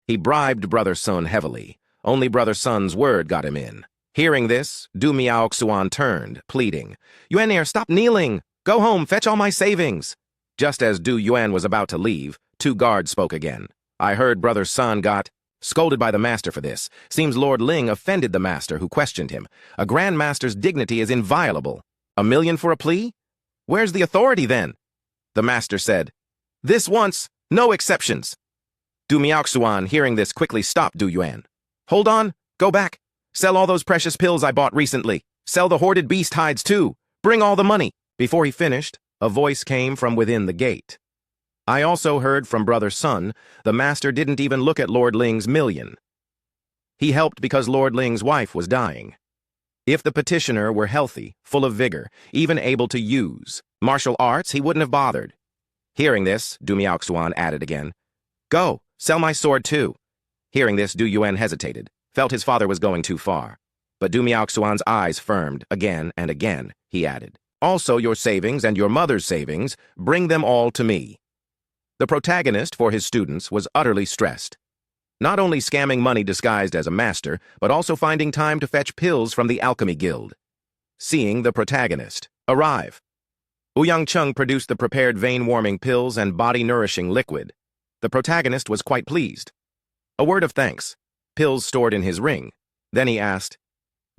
He bribed Brother Sun heavily. Only Brother Sun's word got him in. Hearing this, Du Xuan turned, pleading, "Yuan, stop kneeling! Go home, fetch all my savings!" Just as Du Yuan was about to leave, two guards spoke again. I heard Brother Sun got scolded by the master for this. Seems Lord Ling offended the master, who questioned him. A grandmaster's dignity is inviolable. 1,000,000 for a plea? Where's the authority then? The master said, "This once, no exceptions." Du Xuan, hearing this, quickly stopped Du Yuan. "Hold on, go back. Sell all those precious pills I bought recently. Sell the hoarded beast hides too. Bring all the money." Before he finished, a voice came from within the gate. I also heard from Brother Sun, the master didn't even look at Lord Ling's 1,000,000. He helped because Lord Ling's wife was dying. If the petitioner were healthy, full of vigor, even able to use martial arts, he wouldn't have bothered. Hearing this, Du Xuan added again, "Go, sell my sword too." Hearing this, Du Yuan hesitated, felt his father was going too far. But Du Xuan's eyes firmed again and again. He added, "Also your savings and your mother's savings, bring them all to me." The protagonist for his students was utterly stressed. Not only scamming money disguised as a master, but also finding time to fetch pills from the Alchemy Guild. Seeing the protagonist arrive, Wang Chong produced the prepared vein-warming pills and body-nourishing liquid. The protagonist was quite pleased. A word of thanks, pills stored in his ring. Then he asked,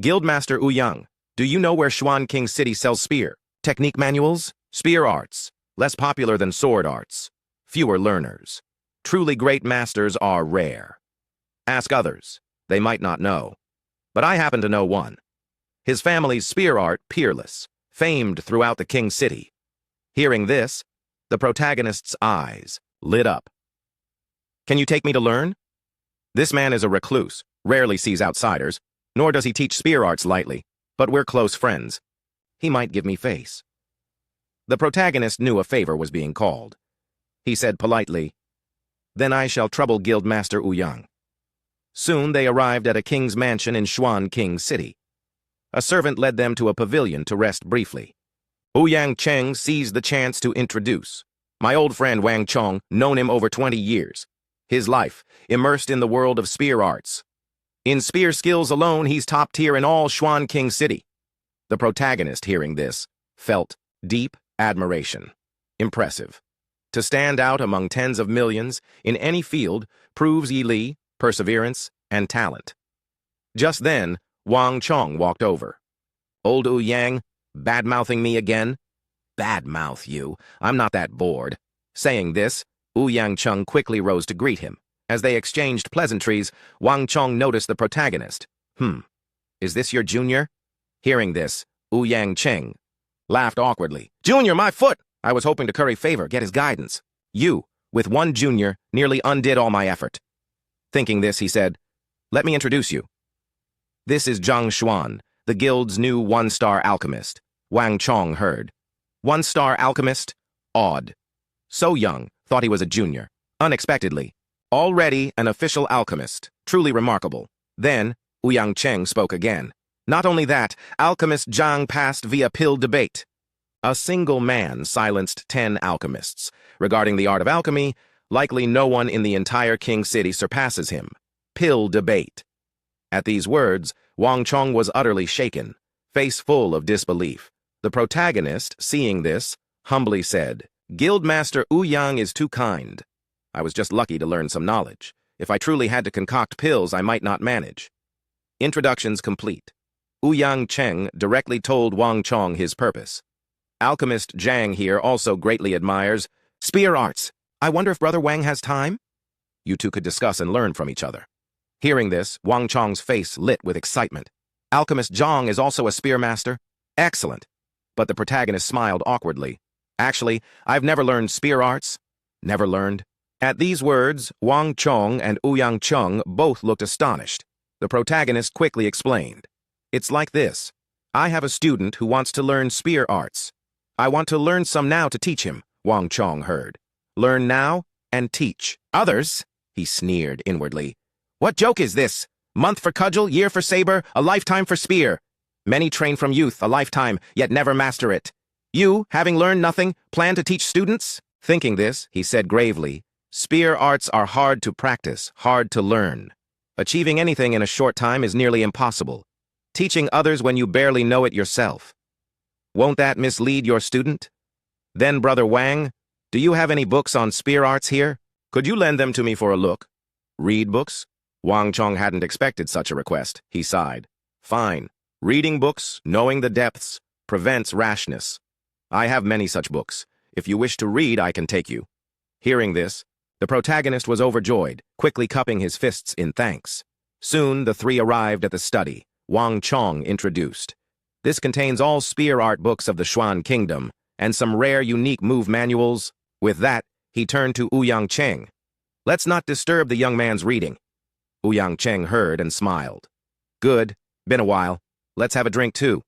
"Guildmaster Yang, do you know where Xuan King City sells spear? Technique manuals? Spear arts, less popular than sword arts. Fewer learners. Truly great masters are rare. Ask others, they might not know. But I happen to know one. His family's spear art peerless, famed throughout the King City." Hearing this, the protagonist's eyes lit up. "Can you take me to learn?" This man is a recluse, rarely sees outsiders, nor does he teach spear arts lightly, but we're close friends. He might give me face. The protagonist knew a favor was being called. He said politely, "Then I shall trouble Guildmaster Yang." Soon they arrived at a king's mansion in Xuan King City. A servant led them to a pavilion to rest briefly. Yang Cheng seized the chance to introduce. "My old friend Wang Chong, known him over 20 years. His life, immersed in the world of spear arts. In spear skills alone, he's top tier in all Xuan King City." The protagonist, hearing this, felt deep admiration. Impressive. To stand out among tens of millions in any field proves Li, perseverance, and talent. Just then, Wang Chong walked over. "Old Yang, bad-mouthing me again?" "Bad-mouth you. I'm not that bored." Saying this, Yang Chong quickly rose to greet him. As they exchanged pleasantries, Wang Chong noticed the protagonist. Is this your junior?" Hearing this, Yang Cheng laughed awkwardly. "Junior, my foot! I was hoping to curry favor, get his guidance. You, with one junior, nearly undid all my effort." Thinking this, he said, "Let me introduce you. This is Zhang Xuan, the guild's new one-star alchemist." Wang Chong heard. One-star alchemist? Odd. So young, thought he was a junior. Unexpectedly. Already an official alchemist. Truly remarkable. Then, Yang Cheng spoke again. Not only that, alchemist Zhang passed via pill debate. A single man silenced 10 alchemists. Regarding the art of alchemy, likely no one in the entire King City surpasses him. Pill debate. At these words, Wang Chong was utterly shaken, face full of disbelief. The protagonist, seeing this, humbly said, "Guildmaster Yang is too kind. I was just lucky to learn some knowledge. If I truly had to concoct pills, I might not manage." Introductions complete. Yang Cheng directly told Wang Chong his purpose. Alchemist Zhang here also greatly admires spear arts. I wonder if Brother Wang has time? You two could discuss and learn from each other. Hearing this, Wang Chong's face lit with excitement. Alchemist Zhang is also a spear master? Excellent. But the protagonist smiled awkwardly. Actually, I've never learned spear arts. Never learned. At these words, Wang Chong and Yang Cheng both looked astonished. The protagonist quickly explained. It's like this. I have a student who wants to learn spear arts. I want to learn some now to teach him, Wang Chong heard. Learn now and teach. Others? He sneered inwardly. What joke is this? Month for cudgel, year for saber, a lifetime for spear. Many train from youth a lifetime, yet never master it. You, having learned nothing, plan to teach students? Thinking this, he said gravely, Spear arts are hard to practice, hard to learn. Achieving anything in a short time is nearly impossible. Teaching others when you barely know it yourself. Won't that mislead your student? Then, Brother Wang, do you have any books on spear arts here? Could you lend them to me for a look? Read books? Wang Chong hadn't expected such a request. He sighed. Fine. Reading books, knowing the depths, prevents rashness. I have many such books. If you wish to read, I can take you. Hearing this, the protagonist was overjoyed, quickly cupping his fists in thanks. Soon, the three arrived at the study. Wang Chong introduced. This contains all spear art books of the Xuan Kingdom, and some rare, unique move manuals. With that, he turned to Ouyang Cheng. Let's not disturb the young man's reading. Ouyang Cheng heard and smiled. Good. Been a while. Let's have a drink too.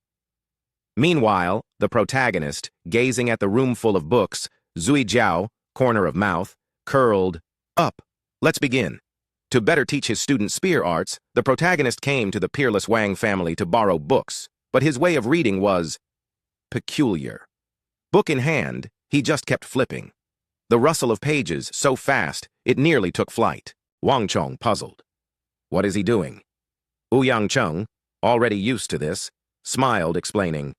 Meanwhile, the protagonist, gazing at the room full of books, Zui Jiao, corner of mouth, curled up. Let's begin. To better teach his students spear arts, the protagonist came to the peerless Wang family to borrow books, but his way of reading was peculiar. Book in hand, he just kept flipping. The rustle of pages so fast, it nearly took flight. Wang Chong puzzled. What is he doing? Ouyang Cheng, already used to this, smiled, explaining.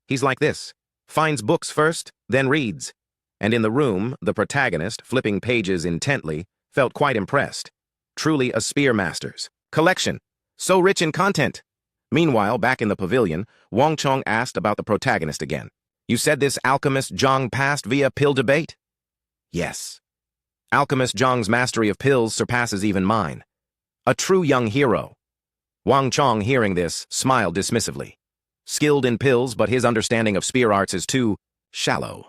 He's like this. Finds books first, then reads. And in the room, the protagonist, flipping pages intently, felt quite impressed. Truly a spear master's collection, so rich in content. Meanwhile, back in the pavilion, Wang Chong asked about the protagonist again. You said this alchemist Zhang passed via pill debate? Yes. Alchemist Zhang's mastery of pills surpasses even mine. A true young hero. Wang Chong, hearing this, smiled dismissively. Skilled in pills, but his understanding of spear arts is too shallow.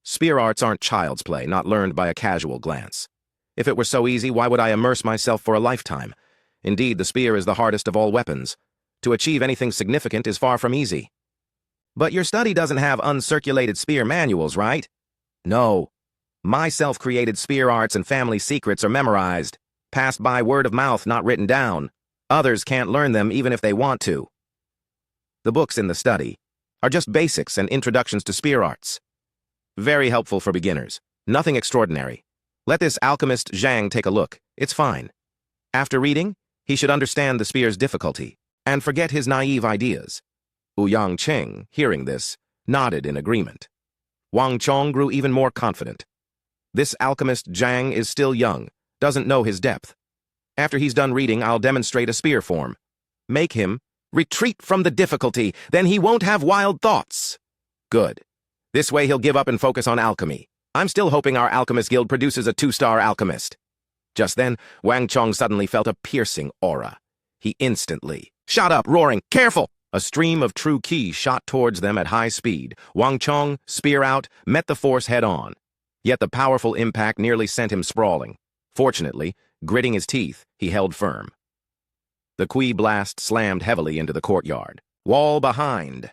Spear arts aren't child's play, not learned by a casual glance. If it were so easy, why would I immerse myself for a lifetime? Indeed, the spear is the hardest of all weapons. To achieve anything significant is far from easy. But your study doesn't have uncirculated spear manuals, right? No. My self-created spear arts and family secrets are memorized, passed by word of mouth, not written down. Others can't learn them even if they want to. The books in the study are just basics and introductions to spear arts. Very helpful for beginners. Nothing extraordinary. Let this alchemist Zhang take a look. It's fine. After reading, he should understand the spear's difficulty and forget his naive ideas. Ouyang Cheng, hearing this, nodded in agreement. Wang Chong grew even more confident. This alchemist Zhang is still young, doesn't know his depth. After he's done reading, I'll demonstrate a spear form. Make him retreat from the difficulty, then he won't have wild thoughts. Good. This way he'll give up and focus on alchemy. I'm still hoping our alchemist guild produces a 2-star alchemist. Just then, Wang Chong suddenly felt a piercing aura. He instantly shot up, roaring, "Careful!" A stream of true ki shot towards them at high speed. Wang Chong, spear out, met the force head-on. Yet the powerful impact nearly sent him sprawling. Fortunately, gritting his teeth, he held firm. The qui blast slammed heavily into the courtyard. Wall behind.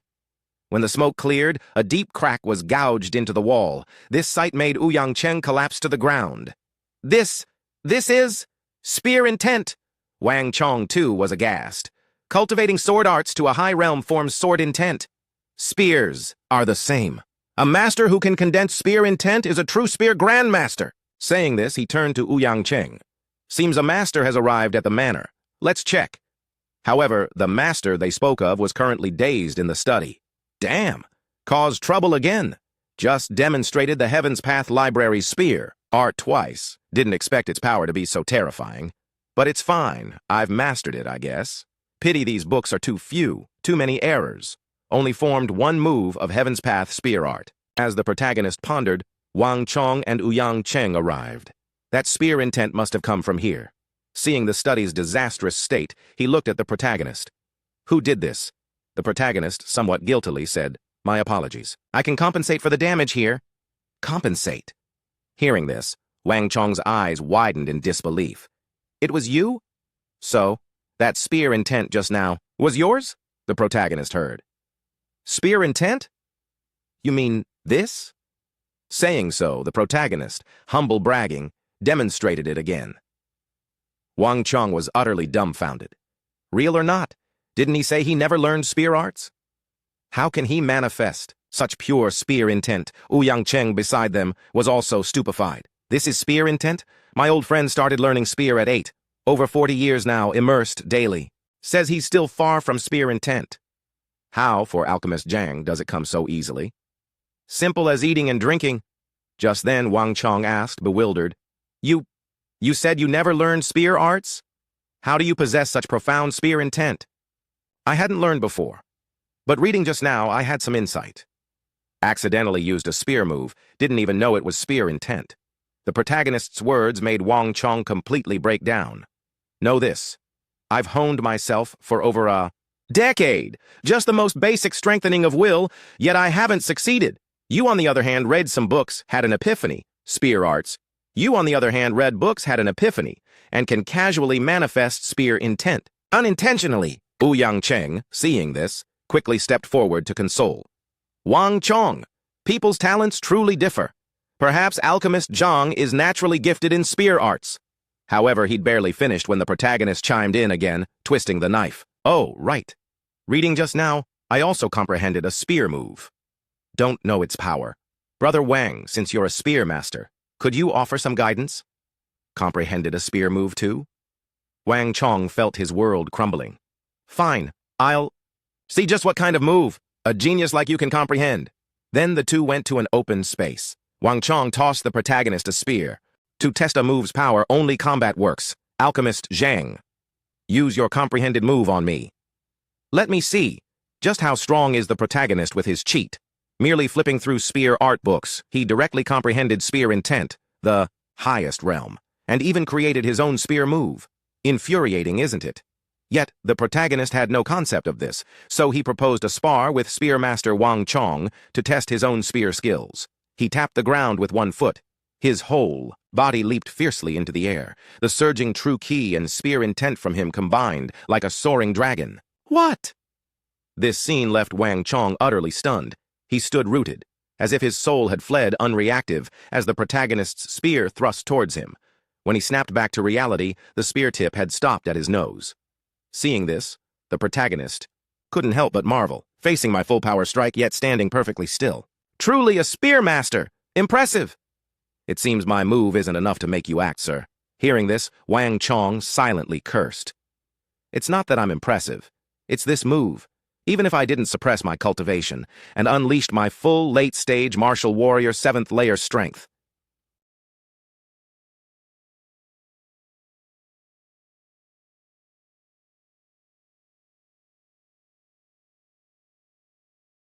When the smoke cleared, a deep crack was gouged into the wall. This sight made Ouyang Cheng collapse to the ground. This is spear intent. Wang Chong, too, was aghast. Cultivating sword arts to a high realm forms sword intent. Spears are the same. A master who can condense spear intent is a true Spear Grandmaster. Saying this, he turned to Ouyang Cheng. Seems a master has arrived at the manor. Let's check. However, the master they spoke of was currently dazed in the study. Damn! Caused trouble again. Just demonstrated the Heaven's Path Library's spear art twice. Didn't expect its power to be so terrifying. But it's fine. I've mastered it, I guess. Pity these books are too few, too many errors. Only formed one move of Heaven's Path spear art. As the protagonist pondered, Wang Chong and Ouyang Cheng arrived. That spear intent must have come from here. Seeing the study's disastrous state, he looked at the protagonist. Who did this? The protagonist, somewhat guiltily, said, My apologies. I can compensate for the damage here. Compensate? Hearing this, Wang Chong's eyes widened in disbelief. It was you? So, that spear intent just now was yours? The protagonist heard. Spear intent? You mean this? Saying so, the protagonist, humble bragging, demonstrated it again. Wang Chong was utterly dumbfounded. Real or not, didn't he say he never learned spear arts? How can he manifest such pure spear intent? Ouyang Cheng beside them was also stupefied. This is spear intent? My old friend started learning spear at 8. Over 40 years now, immersed daily. Says he's still far from spear intent. How, for alchemist Zhang, does it come so easily? Simple as eating and drinking. Just then, Wang Chong asked, bewildered. You said you never learned spear arts? How do you possess such profound spear intent? I hadn't learned before, but reading just now, I had some insight. Accidentally used a spear move, didn't even know it was spear intent. The protagonist's words made Wang Chong completely break down. Know this, I've honed myself for over a decade, just the most basic strengthening of will, yet I haven't succeeded. You, on the other hand, read some books, had an epiphany, spear arts. You, on the other hand, read books, had an epiphany, and can casually manifest spear intent, unintentionally. Ouyang Cheng, seeing this, quickly stepped forward to console. Wang Chong, people's talents truly differ. Perhaps alchemist Zhang is naturally gifted in spear arts. However, he'd barely finished when the protagonist chimed in again, twisting the knife. Oh, right. Reading just now, I also comprehended a spear move. Don't know its power. Brother Wang, since you're a spear master, could you offer some guidance? Comprehended a spear move too? Wang Chong felt his world crumbling. Fine, I'll see just what kind of move. A genius like you can comprehend. Then the two went to an open space. Wang Chong tossed the protagonist a spear. To test a move's power, only combat works. Alchemist Zhang. Use your comprehended move on me. Let me see. Just how strong is the protagonist with his cheat? Merely flipping through spear art books, he directly comprehended spear intent, the highest realm, and even created his own spear move. Infuriating, isn't it? Yet, the protagonist had no concept of this, so he proposed a spar with Spear Master Wang Chong to test his own spear skills. He tapped the ground with one foot. His whole body leaped fiercely into the air, the surging true ki and spear intent from him combined like a soaring dragon. What? This scene left Wang Chong utterly stunned. He stood rooted, as if his soul had fled unreactive as the protagonist's spear thrust towards him. When he snapped back to reality, the spear tip had stopped at his nose. Seeing this, the protagonist couldn't help but marvel, facing my full power strike yet standing perfectly still. Truly a spear master! Impressive! It seems my move isn't enough to make you act, sir. Hearing this, Wang Chong silently cursed. It's not that I'm impressive. It's this move. Even if I didn't suppress my cultivation and unleashed my full late-stage martial warrior 7th layer strength,